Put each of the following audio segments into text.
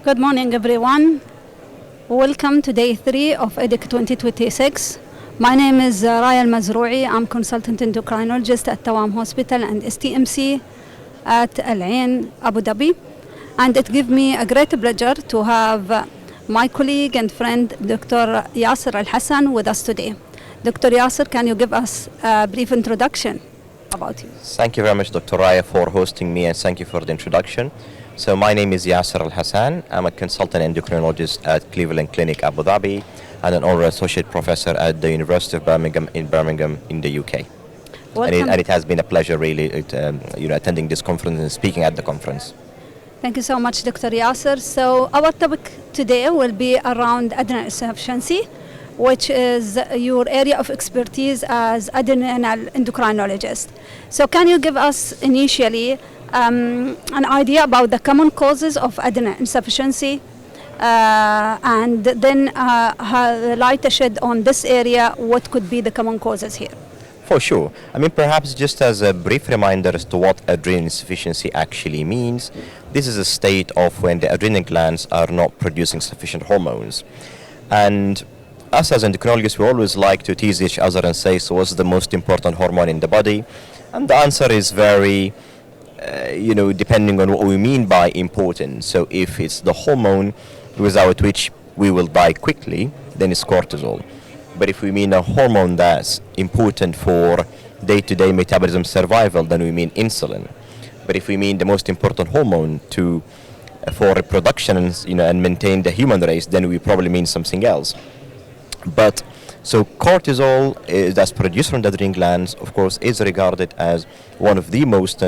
Good morning, everyone. Welcome to day 3 of EDEC 2026. My name is Raya Almazrouei. I'm consultant endocrinologist at Tawam Hospital and STMC at Al Ain, Abu Dhabi. And it gives me a great pleasure to have my colleague and friend, Dr. Yasir Elhassan, with us today. Dr. Yasir, can you give us a brief introduction about you? Thank you very much, Dr. Raya, for hosting me, and thank you for the introduction. So my name is Yasir Elhassan. I'm a consultant endocrinologist at Cleveland Clinic, Abu Dhabi, and an honorary associate professor at the University of Birmingham in the UK. And it has been a pleasure, really, attending this conference and speaking at the conference. Thank you so much, Dr. Yasir. So our topic today will be around adrenal insufficiency, which is your area of expertise as adrenal endocrinologist. So can you give us initially an idea about the common causes of adrenal insufficiency, and then light a shed on this area, what could be the common causes here? For sure. I mean, perhaps just as a brief reminder as to what adrenal insufficiency actually means, this is a state of when the adrenal glands are not producing sufficient hormones. And us as endocrinologists, we always like to tease each other and say, so what's the most important hormone in the body? And the answer is very depending on what we mean by important. So if it's the hormone without which we will die quickly, then it's cortisol. But if we mean a hormone that's important for day-to-day metabolism survival, then we mean insulin. But if we mean the most important hormone for reproduction and maintain the human race, then we probably mean something else. But so cortisol that's produced from the adrenal glands, of course, is regarded as one of the most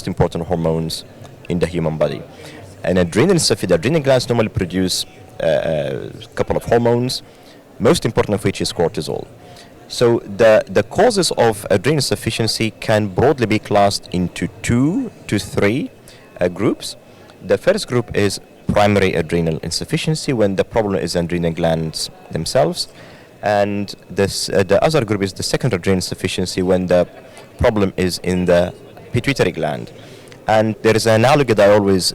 important hormones in the human body. And the adrenal glands normally produce a couple of hormones, most important of which is cortisol. So the causes of adrenal insufficiency can broadly be classed into 2 to 3 groups. The first group is primary adrenal insufficiency, when the problem is adrenal glands themselves. And the other group is the secondary adrenal insufficiency, when the problem is in the pituitary gland. And there is an analogy that I always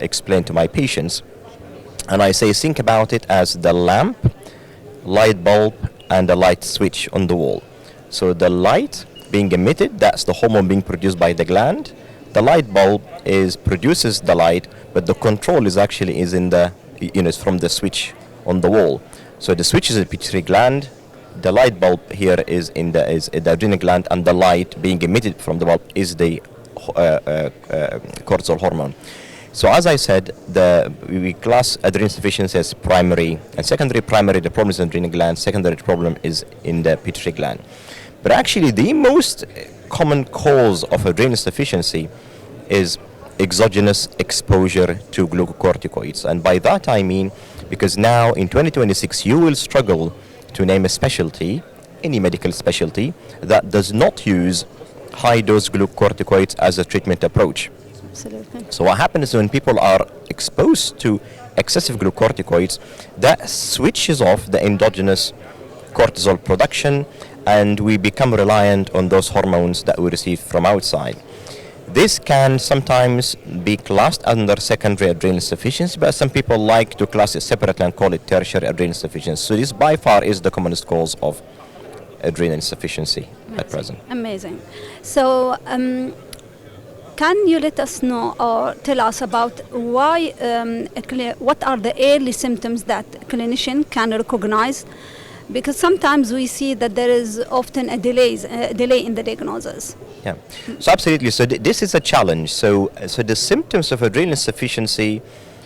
explain to my patients, and I say, think about it as the lamp, light bulb, and the light switch on the wall. So the light being emitted, that's the hormone being produced by the gland. The light bulb produces the light, but the control is in the it's from the switch on the wall. So the switch is the pituitary gland, the light bulb here is the adrenal gland, and the light being emitted from the bulb is the cortisol hormone. So as I said, we class adrenal insufficiency as primary and secondary. Primary, the problem is in the adrenal gland. Secondary, the problem is in the pituitary gland. But actually, the most common cause of adrenal insufficiency is exogenous exposure to glucocorticoids. And by that I mean, because now in 2026 you will struggle to name a specialty, any medical specialty, that does not use high-dose glucocorticoids as a treatment approach. Absolutely. So what happens when people are exposed to excessive glucocorticoids, that switches off the endogenous cortisol production, and we become reliant on those hormones that we receive from outside. This can sometimes be classed under secondary adrenal insufficiency, but some people like to class it separately and call it tertiary adrenal insufficiency. So this by far is the commonest cause of adrenal insufficiency at present. Amazing. So can you let us know or tell us about why, what are the early symptoms that a clinician can recognize? Because sometimes we see that there is often a delay in the diagnosis. Yeah, so absolutely. So this is a challenge. So the symptoms of adrenal insufficiency,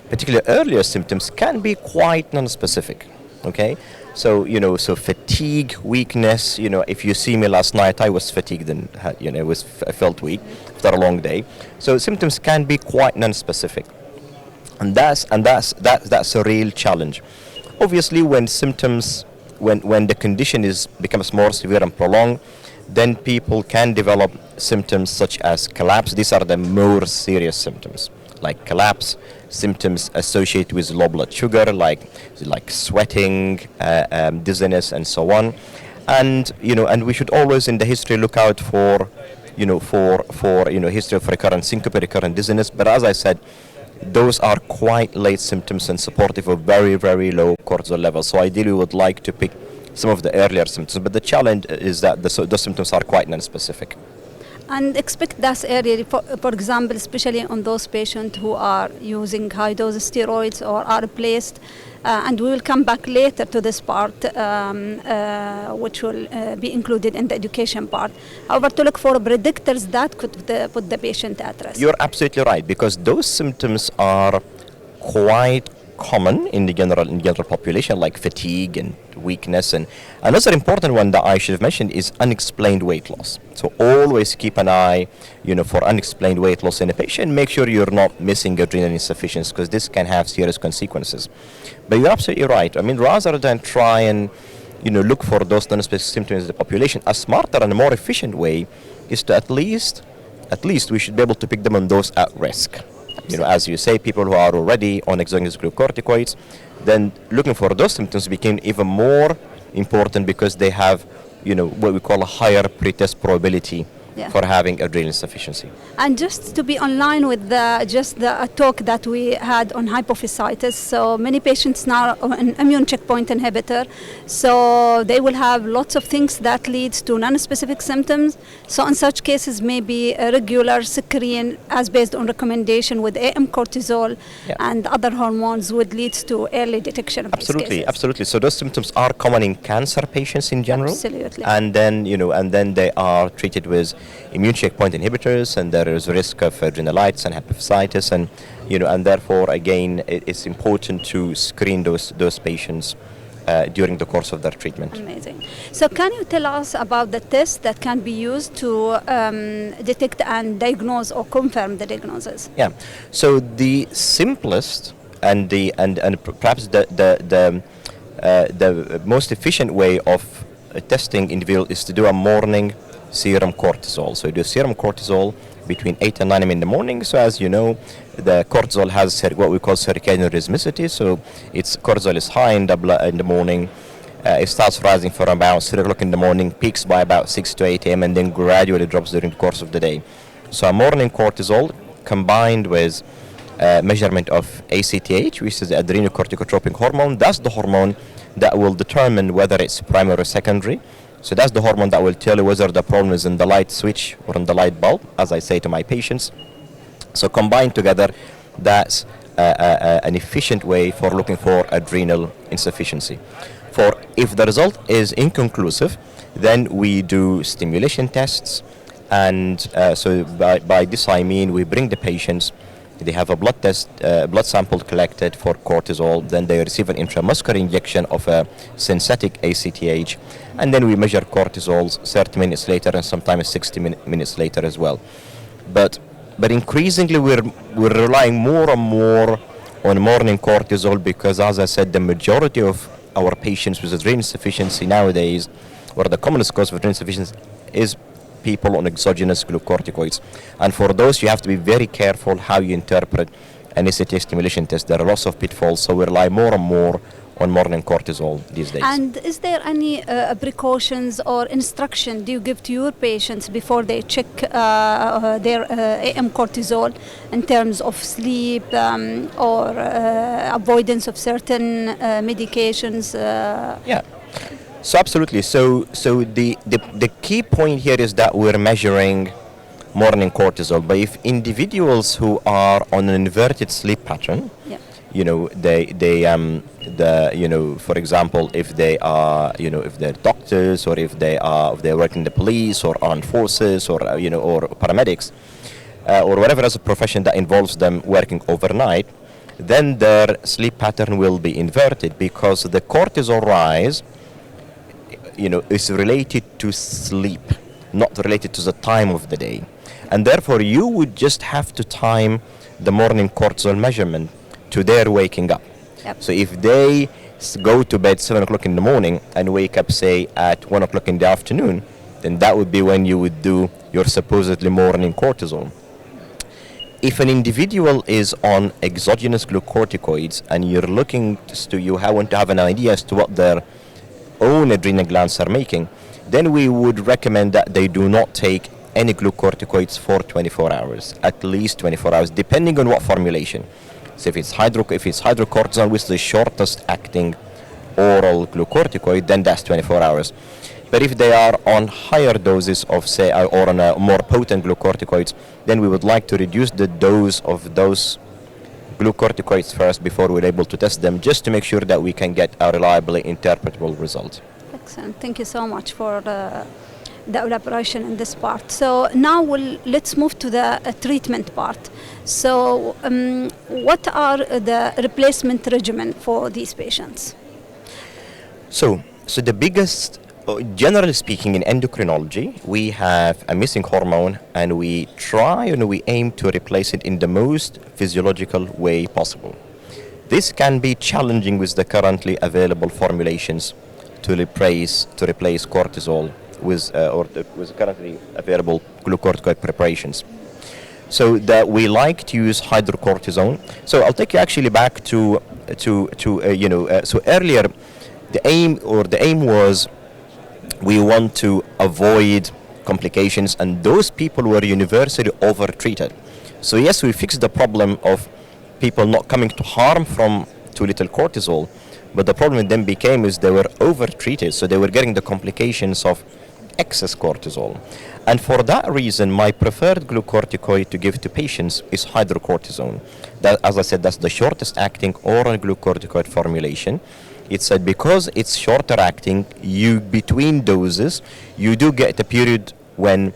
particularly earlier symptoms, can be quite non-specific. Okay, so so fatigue, weakness. If you see me last night, I was fatigued and I felt weak after a long day. So symptoms can be quite non-specific, and that's a real challenge. Obviously, when the condition becomes more severe and prolonged, then people can develop symptoms such as collapse. These are the more serious symptoms, like collapse, symptoms associated with low blood sugar, like sweating, dizziness, and so on. And we should always in the history look out for history of recurrent syncope, recurrent dizziness. But as I said, those are quite late symptoms and supportive of very, very low cortisol levels. So ideally, we would like to pick some of the earlier symptoms, but the challenge is that those symptoms are quite non-specific. And expect that area, for example, especially on those patients who are using high-dose steroids or are replaced. And we will come back later to this part, which will be included in the education part. However, to look for predictors that could put the patient at risk. You're absolutely right, because those symptoms are quite common in the general population, like fatigue and weakness. And another important one that I should have mentioned is unexplained weight loss. So always keep an eye, for unexplained weight loss in a patient. Make sure you're not missing adrenal insufficiency, because this can have serious consequences. But you're absolutely right. I mean, rather than try and look for those non-specific symptoms in the population, a smarter and more efficient way is to at least we should be able to pick them on those at risk. As you say, people who are already on exogenous glucocorticoids, then looking for those symptoms became even more important, because they have, what we call a higher pretest probability for having adrenal insufficiency. And just to be online with the talk that we had on hypophysitis, so many patients now on an immune checkpoint inhibitor, so they will have lots of things that leads to non-specific symptoms. So in such cases, maybe a regular screen as based on recommendation with AM cortisol and other hormones would lead to early detection of these cases. Absolutely. So those symptoms are common in cancer patients in general. Absolutely. And then they are treated with immune checkpoint inhibitors, and there is risk of adrenalitis and hypophysitis, and therefore again it's important to screen those patients during the course of their treatment. Amazing. So can you tell us about the tests that can be used to detect and diagnose or confirm the diagnosis? Yeah. So the simplest and perhaps the most efficient way of testing individual is to do a morning serum cortisol. So you do serum cortisol between 8 and 9 a.m. in the morning. So as you know, the cortisol has what we call circadian rhythmicity. So its cortisol is high in the blood in the morning. It starts rising from about 3 o'clock in the morning, peaks by about 6 to 8 a.m. and then gradually drops during the course of the day. So a morning cortisol combined with measurement of ACTH, which is the adrenocorticotropic hormone. That's the hormone that will determine whether it's primary or secondary. So that's the hormone that will tell you whether the problem is in the light switch or in the light bulb, as I say to my patients. So combined together, that's an efficient way for looking for adrenal insufficiency. If the result is inconclusive, then we do stimulation tests. And so by this I mean we bring the patients, they have a blood sample collected for cortisol, then they receive an intramuscular injection of a synthetic ACTH, and then we measure cortisols 30 minutes later and sometimes 60 minutes later as well. But increasingly we're relying more and more on morning cortisol, because as I said, the majority of our patients with adrenal insufficiency nowadays, or the commonest cause of adrenal insufficiency, is people on exogenous glucocorticoids. And for those, you have to be very careful how you interpret an ACTH stimulation test. There are lots of pitfalls, so we rely more and more on morning cortisol these days. And is there any precautions or instruction do you give to your patients before they check their AM cortisol in terms of sleep or avoidance of certain medications? Yeah. So absolutely. So the key point here is that we're measuring morning cortisol. But if individuals who are on an inverted sleep pattern, for example, if they are, if they're doctors, or if they work in the police or armed forces, or or paramedics, or whatever as a profession that involves them working overnight, then their sleep pattern will be inverted, because the cortisol rise is related to sleep, not related to the time of the day. And therefore, you would just have to time the morning cortisol measurement to their waking up. Yep. So if they go to bed 7 o'clock in the morning and wake up, say, at 1 o'clock in the afternoon, then that would be when you would do your supposedly morning cortisol. If an individual is on exogenous glucocorticoids and you're looking you want to have an idea as to what their own adrenal glands are making, then we would recommend that they do not take any glucocorticoids for 24 hours, at least 24 hours, depending on what formulation. So if it's hydrocortisone, which is the shortest acting oral glucocorticoid, then that's 24 hours. But if they are on higher doses of, say, or on a more potent glucocorticoids, then we would like to reduce the dose of those glucocorticoids first before we're able to test them, just to make sure that we can get a reliably interpretable result. Excellent. Thank you so much for the elaboration in this part. So now let's move to the treatment part. So what are the replacement regimen for these patients? So the biggest, generally speaking, in endocrinology, we have a missing hormone, and we try and we aim to replace it in the most physiological way possible. This can be challenging with the currently available formulations to replace cortisol with currently available glucocorticoid preparations. So that we like to use hydrocortisone. So I'll take you actually back to so earlier, the aim was we want to avoid complications, and those people were universally over-treated. So yes, we fixed the problem of people not coming to harm from too little cortisol, but the problem with them became is they were over-treated, so they were getting the complications of excess cortisol. And for that reason, my preferred glucocorticoid to give to patients is hydrocortisone. That, as I said, that's the shortest acting oral glucocorticoid formulation. It's said because it's shorter acting, between doses, you do get a period when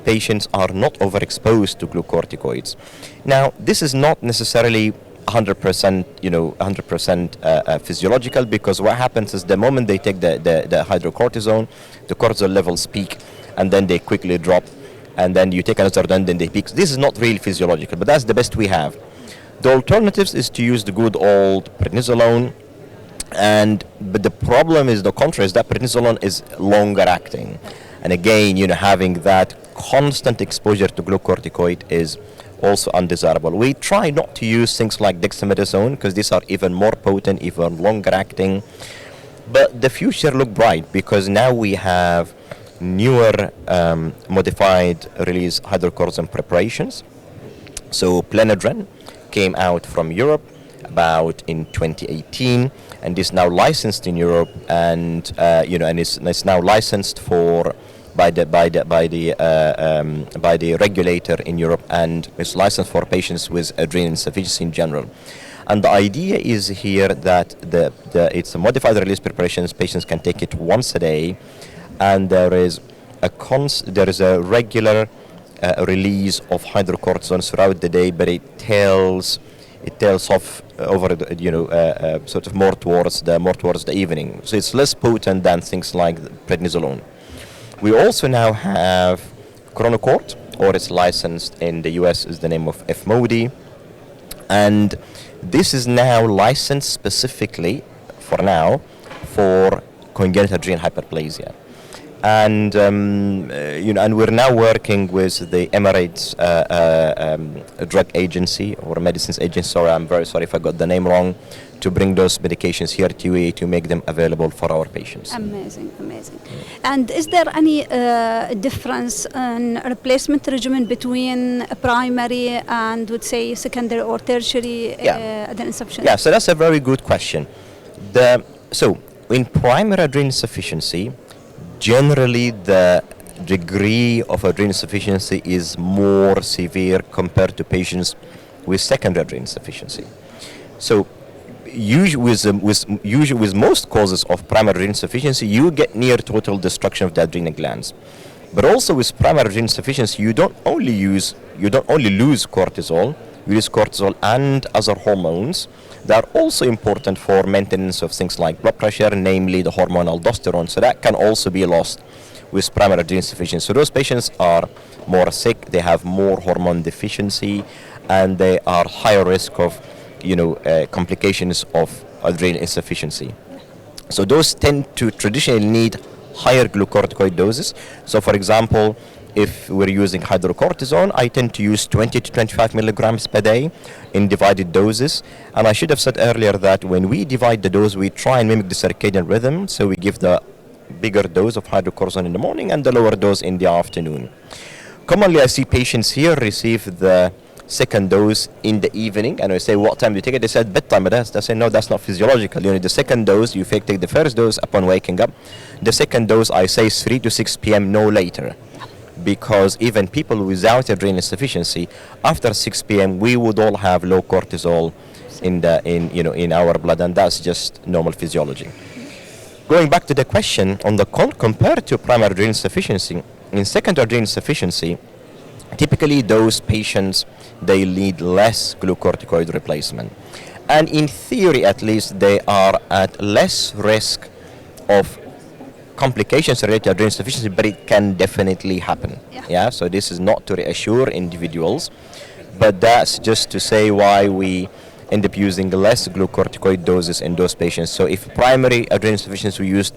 patients are not overexposed to glucocorticoids. Now, this is not necessarily 100% physiological, because what happens is the moment they take the hydrocortisone, the cortisol levels peak, and then they quickly drop, and then you take another, then they peak. This is not really physiological, but that's the best we have. The alternatives is to use the good old prednisolone, but the problem is the contrary, is that prednisolone is longer acting, and again, having that constant exposure to glucocorticoid is also undesirable. We try not to use things like dexamethasone, because these are even more potent, even longer acting. But the future look bright, because now we have newer modified release hydrocortisone preparations. So Plenadren came out from Europe about in 2018, and is now licensed in Europe, and and it's now licensed by the regulator in Europe, and is licensed for patients with adrenal insufficiency in general. And the idea is here that it's a modified release preparations. Patients can take it once a day, and there is a regular release of hydrocortisone throughout the day, but it tails off over sort of more towards the evening. So it's less potent than things like prednisolone. We also now have Chronocort, or it's licensed in the US is the name of Efmody, and this is now licensed specifically for congenital adrenal hyperplasia. And and we're now working with the Emirates drug agency or medicines agency. Sorry, I'm very sorry if I got the name wrong. To bring those medications here to UAE to make them available for our patients. Amazing. And is there any difference in replacement regimen between primary and, would say, secondary or tertiary adrenal insufficiency? Yeah, so that's a very good question. So in primary adrenal insufficiency, generally the degree of adrenal insufficiency is more severe compared to patients with secondary adrenal insufficiency. So usually with most causes of primary adrenal insufficiency, you get near total destruction of the adrenal glands. But also with primary adrenal insufficiency, you don't only lose cortisol, you lose cortisol and other hormones that are also important for maintenance of things like blood pressure, namely the hormone aldosterone. So that can also be lost with primary adrenal insufficiency. So those patients are more sick, they have more hormone deficiency, and they are higher risk of complications of adrenal insufficiency. So those tend to traditionally need higher glucocorticoid doses. So for example, if we're using hydrocortisone, I tend to use 20 to 25 milligrams per day in divided doses. And I should have said earlier that when we divide the dose, we try and mimic the circadian rhythm. So we give the bigger dose of hydrocortisone in the morning and the lower dose in the afternoon. Commonly, I see patients here receive the second dose in the evening, and we say, what time do you take it? They said bedtime, but they say, no, that's not physiological. You need the second dose, you take the first dose upon waking up. The second dose, I say, is 3 to 6 p.m., no later. Because even people without adrenal insufficiency, after 6 p.m., we would all have low cortisol in our blood, and that's just normal physiology. Going back to the question on the compared to primary adrenal insufficiency, in secondary adrenal insufficiency, typically those patients, they need less glucocorticoid replacement, and in theory at least they are at less risk of complications related to adrenal insufficiency, but it can definitely happen. Yeah. So this is not to reassure individuals, but that's just to say why we end up using less glucocorticoid doses in those patients. So if primary adrenal insufficiency, we used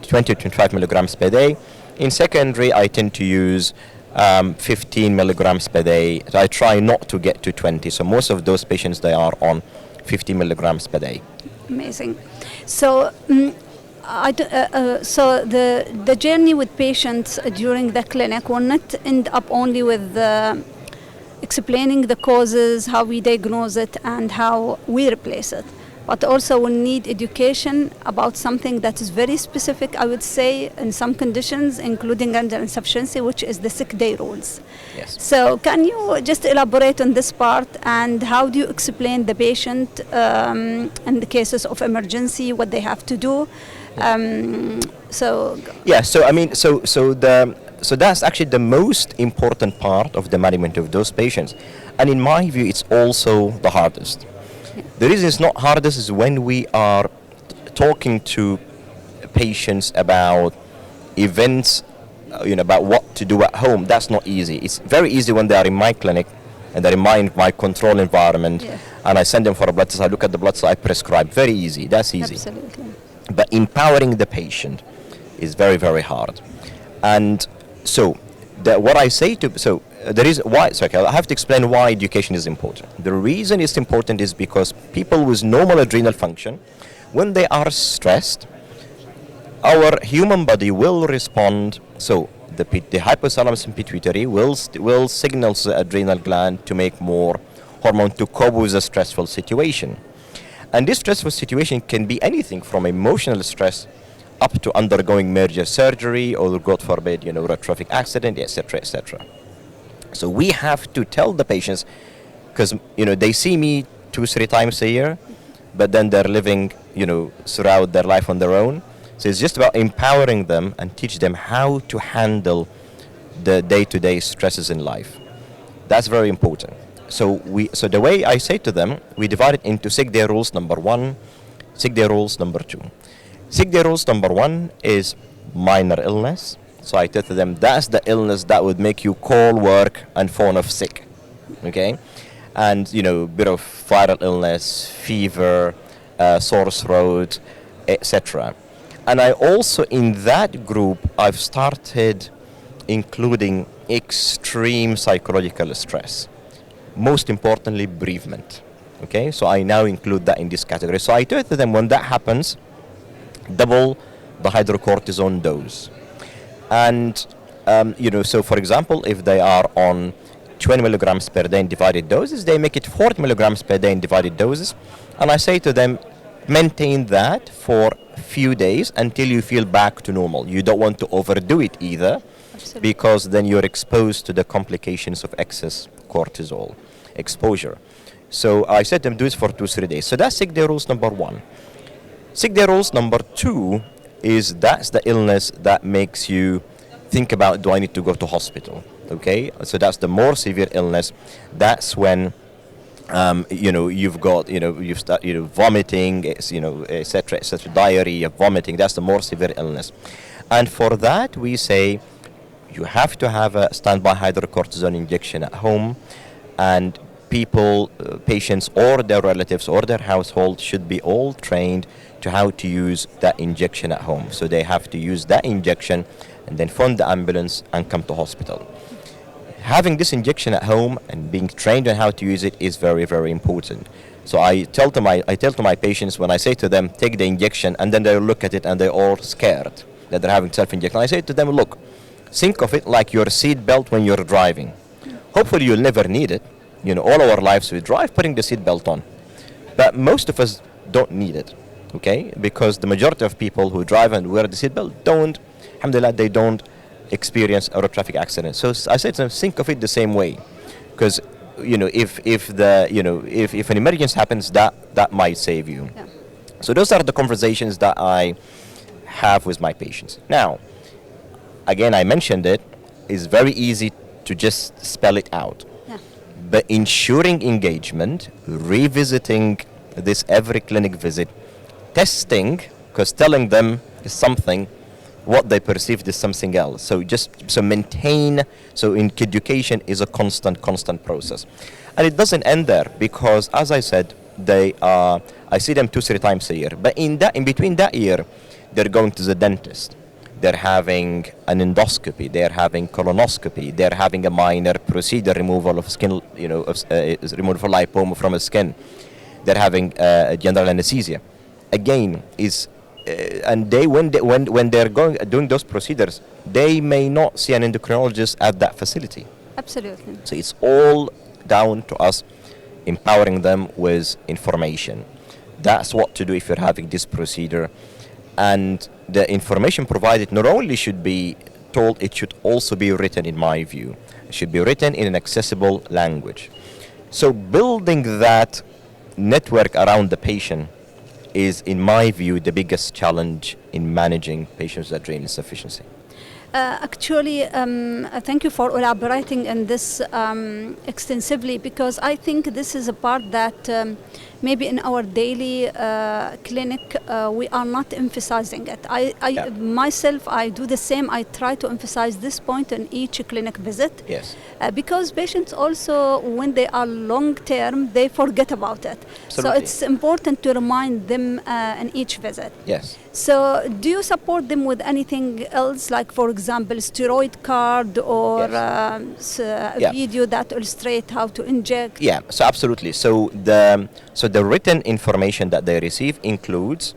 20 to 25 milligrams per day. In secondary, I tend to use 15 milligrams per day. So I try not to get to 20. So most of those patients, they are on 50 milligrams per day. Amazing. So, so the journey with patients during the clinic will not end up only with explaining the causes, how we diagnose it, and how we replace it, but also we need education about something that is very specific, I would say, in some conditions, including adrenal insufficiency, which is the sick day rules. Yes. So can you just elaborate on this part, and how do you explain the patient in the cases of emergency, what they have to do? So I mean, so that's actually the most important part of the management of those patients, and in my view, it's also the hardest. The reason it's not hardest is when we are talking to patients about events, about what to do at home. That's not easy. It's very easy when they are in my clinic and they're in my control environment, and I send them for a blood test. I look at the blood test, I prescribe. Very easy. That's easy. Absolutely. But empowering the patient is very, very hard. And so, what I say to the reason why, I have to explain why education is important. The reason it's important is because people with normal adrenal function, when they are stressed, our human body will respond. So the hypothalamus and pituitary will signal the adrenal gland to make more hormone to cope with a stressful situation. And this stressful situation can be anything from emotional stress up to undergoing major surgery or, God forbid, road traffic accident, etc., etc. So we have to tell the patients, because they see me 2-3 times a year, but then they're living throughout their life on their own. So it's just about empowering them and teach them how to handle the day-to-day stresses in life. That's very important. So the way I say to them, we divide it into sick day rules number 1, sick day rules number 2. Sick day rules number 1 is minor illness. So I tell them that's the illness that would make you call work and phone off sick, okay? And bit of viral illness, fever, sore throat, etc. And I also, in that group, I've started including extreme psychological stress. Most importantly, bereavement. Okay, so I now include that in this category. So I tell them when that happens, double the hydrocortisone dose. And so for example, if they are on 20 milligrams per day in divided doses, they make it 40 milligrams per day in divided doses. And I say to them, maintain that for a few days until you feel back to normal. You don't want to overdo it either. Absolutely. Because then you're exposed to the complications of excess cortisol exposure. So I said to them, do this for 2-3 days. So that's sick day rules number 1. Sick day rules number 2 is that's the illness that makes you think about, do I need to go to hospital? Okay, so that's the more severe illness. That's when you've got you start vomiting, etc., diarrhea, vomiting. That's the more severe illness. And for that we say you have to have a standby hydrocortisone injection at home, and patients or their relatives or their household should be all trained to how to use that injection at home. So they have to use that injection and then phone the ambulance and come to hospital. Having this injection at home and being trained on how to use it is very, very important. So I tell to my patients, when I say to them, take the injection, and then they look at it and they're all scared that they're having self-injection. I say to them, look, think of it like your seat belt when you're driving. Hopefully you'll never need it, all our lives we drive putting the seatbelt on. But most of us don't need it, okay? Because the majority of people who drive and wear the seatbelt don't, alhamdulillah, they don't experience a road traffic accident. So I said to them, think of it the same way. Because, if an emergency happens, that might save you. Yeah. So those are the conversations that I have with my patients. Now, again, I mentioned it's very easy to just spell it out. Yeah. But ensuring engagement, revisiting this every clinic visit, testing, because telling them is something, what they perceived is something else. So in education is a constant process. And it doesn't end there because, as I said, I see them 2-3 times a year. But in between that year, they're going to the dentist. They're having an endoscopy. They're having colonoscopy. They're having a minor procedure, removal of skin, removal of lipoma from the skin. They're having general anesthesia. Again, and when they're doing those procedures, they may not see an endocrinologist at that facility. Absolutely. So it's all down to us empowering them with information. That's what to do if you're having this procedure. And the information provided not only should be told, it should also be written, in my view. It should be written in an accessible language. So building that network around the patient is, in my view, the biggest challenge in managing patients with adrenal insufficiency. Thank you for elaborating on this extensively, because I think this is a part that maybe in our daily clinic we are not emphasizing it. Myself, I do the same. I try to emphasize this point in each clinic visit. Yes. Because patients also, when they are long term, they forget about it. Absolutely. So it's important to remind them in each visit. Yes. So do you support them with anything else, like, for example, steroid card or Yes. A video that illustrate how to inject? Yeah, so absolutely. So the written information that they receive includes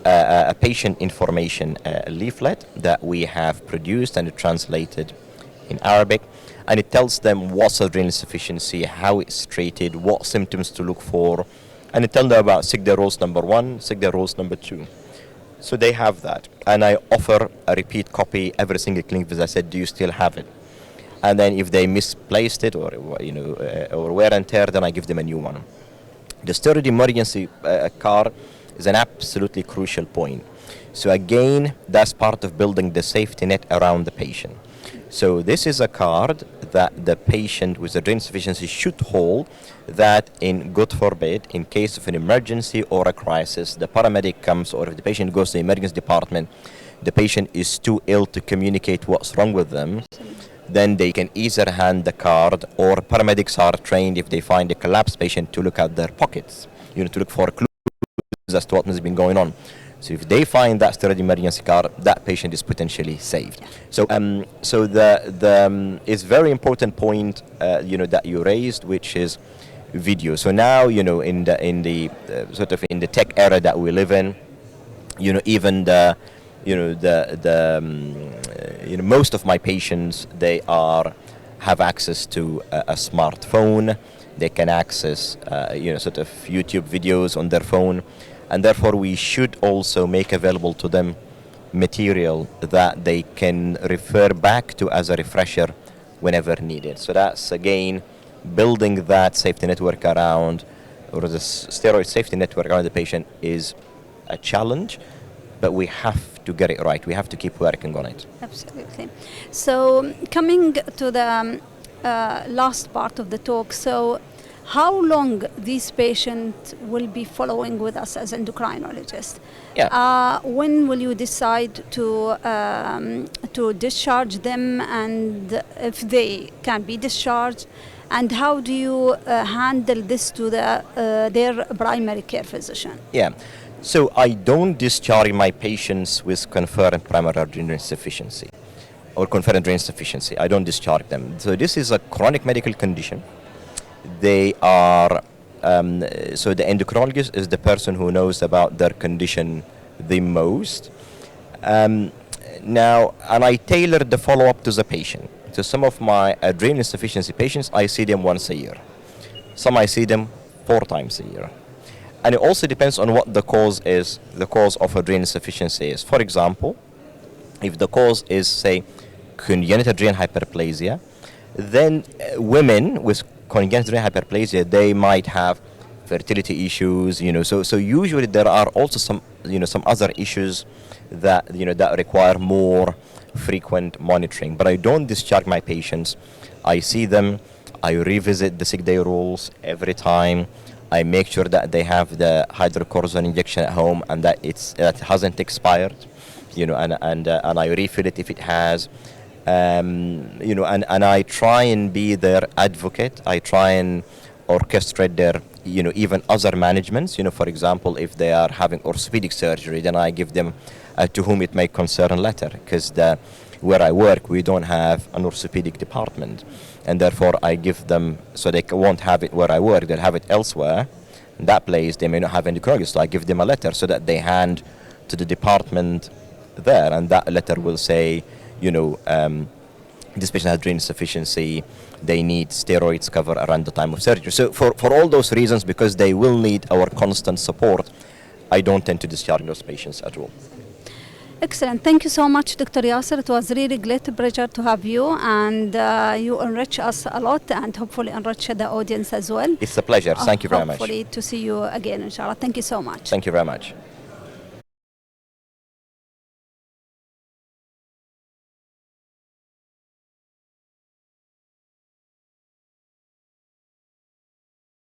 a patient information leaflet that we have produced and translated in Arabic, and it tells them what's adrenal insufficiency, how it's treated, what symptoms to look for, and it tells them about sick day rules number 1, sick day rules number 2. So they have that, and I offer a repeat copy every single clinic visit. I said, do you still have it? And then if they misplaced it or wear and tear, then I give them a new one. The steroid emergency card is an absolutely crucial point. So again, that's part of building the safety net around the patient. So this is a card that the patient with adrenal insufficiency should hold, that in, God forbid, in case of an emergency or a crisis, the paramedic comes, or if the patient goes to the emergency department, the patient is too ill to communicate what's wrong with them, then they can either hand the card, or paramedics are trained, if they find a collapsed patient, to look at their pockets, to look for clues as to what has been going on. So if they find that steroid emergency card, that patient is potentially saved. So it's very important point that you raised, which is video. So now in the tech era that we live in, even most of my patients, they have access to a smartphone. They can access YouTube videos on their phone. And therefore, we should also make available to them material that they can refer back to as a refresher whenever needed. So that's, again, building that safety network around, or the steroid safety network around the patient is a challenge, but we have to get it right. We have to keep working on it. Absolutely. So coming to the last part of the talk, so how long these patients will be following with us as endocrinologists? Yeah. When will you decide to discharge them, and if they can be discharged, and how do you handle this to their primary care physician? Yeah. So I don't discharge my patients with confirmed primary adrenal insufficiency or confirmed adrenal insufficiency. I don't discharge them. So this is a chronic medical condition. They are, so the endocrinologist is the person who knows about their condition the most. Now, and I tailor the follow-up to the patient. So some of my adrenal insufficiency patients, I see them once a year. Some I see them 4 times a year. And it also depends on what the cause is, the cause of adrenal insufficiency is. For example, if the cause is, say, congenital adrenal hyperplasia, then women with congenital adrenal hyperplasia, they might have fertility issues, so usually there are also some other issues that that require more frequent monitoring. But I don't discharge my patients. I see them, I revisit the sick day rules every time. I make sure that they have the hydrocortisone injection at home and that it hasn't expired, and I refill it if it has, and I try and be their advocate. I try and orchestrate their, even other managements. For example, if they are having orthopedic surgery, then I give them to whom it may concern letter, because where I work, we don't have an orthopedic department, and therefore I give them, so they won't have it where I work, they'll have it elsewhere. In that place, they may not have endocrinologist, so I give them a letter so that they hand to the department there, and that letter will say, this patient has adrenal insufficiency, they need steroids cover around the time of surgery. So for all those reasons, because they will need our constant support, I don't tend to discharge those patients at all. Excellent. Thank you so much, Dr. Yasir. It was really great pleasure to have you, and you enrich us a lot and hopefully enrich the audience as well. It's a pleasure. Thank you very much. Hopefully to see you again, inshallah. Thank you so much. Thank you very much.